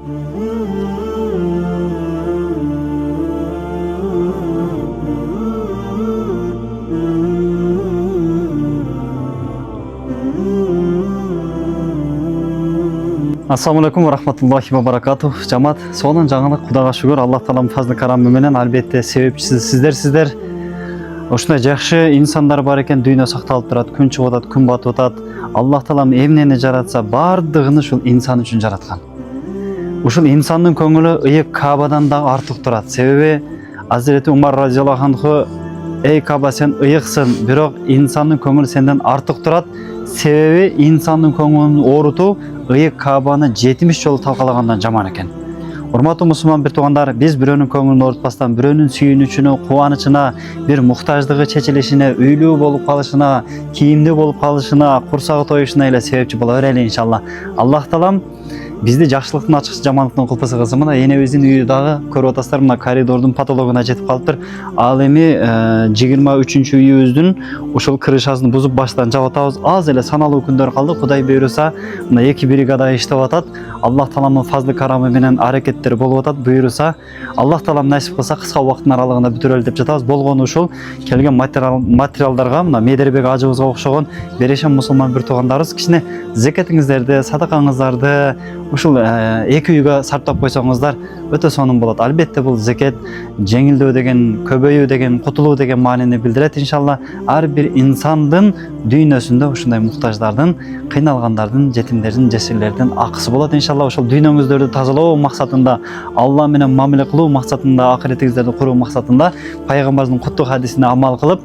Ассаламу алейкум ва рахматуллахи ва баракатух. Жамаат, сонун жаңылык, Кудайга шүгүр, Аллах таалам фазлы карамы менен албетте себепчиси сиздер. Ушундай жакшы инсандар бар экен, дүйнө сакталып турат, күн чыгып атат, күн батып атат. Аллах таалам эмнени жаратса, бардыгын ушул инсан үчүн жараткан. Ушул инсандын көңүлү ыйык Кабадан да артык турат. Себеби Азирети Умар разияллаху анху: "Эй Каба, сен ыйыксың, бирок инсандын көңүлү сенден артык турат." Себеби инсандын көңүлүн оорутуу ыйык Кабаны 70 жолу талкалагандан жаман экен. Урматтуу мусулман бир туугандар, биз бирөөнүн көңүлүн оорутпастан, бирөөнүн сүйүнүчүнө, кубанычына, бир муктаждыгы чечилишине, үйлүү болуп калышына, кийимдүү болуп калышына, курсагы тоюшуна эле себепчи боло берели иншалла. Аллах таалам бизди жакшылыктын ачкычы, жамандыктын кулпасы кылсын. Мына энебиздин үйү дагы көрүп атасыздар, мына коридордун потологуна жетип калыптыр. Ал эми 23-чү үйүбүздүн ушул крышасын бузуп баштан жаап атабыз. Аз эле саналуу күндөр калды. Кудай буйруса, мына 2 бригада иштеп атат. Аллах тааламдын фазлы карамы менен аракеттер болуп атат. Буйруса, Аллах таалам насип кылса кыска убакыттын аралыгында бүтүрөлү деп жатабыз. Болгону ушул келген материалдарга, мына Медербек ажыбызга окшогон берешен мусулман бир туугандарыбыз кичине зекетиңиздерди, садакаңыздарды ушул эки үйгө сарптап койсоңуздар өтө сонун болот. Албетте бул зекет жеңилдөө деген, көбөйүү деген, кутулуу деген маанини билдирет иншалла. Ар бир инсандын дүйнөсүндө ушундай муктаждардын, кыйналгандардын, жетимдердин, жесирлердин акысы болот иншалла. Ошол дүйнөңүздөрдү тазалоо максатында, Алла менен мамиле кылуу максатында, акыретиңиздерди куруу максатында пайгамбарыбыздын куттук хадисине амал кылып,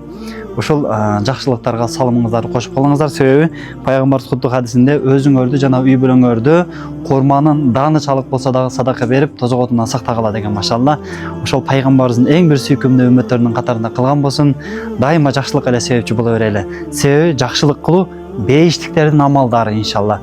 ушул жакшылыктарга салымыңыздарды кошуп калыңыздар. Себеби пайгамбарыбыз куттук хадисинде өзүңөрдү жана үй бүлөңөрдү курманын дааны чалык болсо дагы садака берип, тозоготунан сактагыла деген машалла. Ошол пайгамбарыбыздын эң бир сүйкүмдүү үммөттөрүнүн катарында кылган болсун. Дайыма жакшылык эле себепчи боло берели. Себеби жакшылык кылуу бейиштиктердин амалдары иншалла.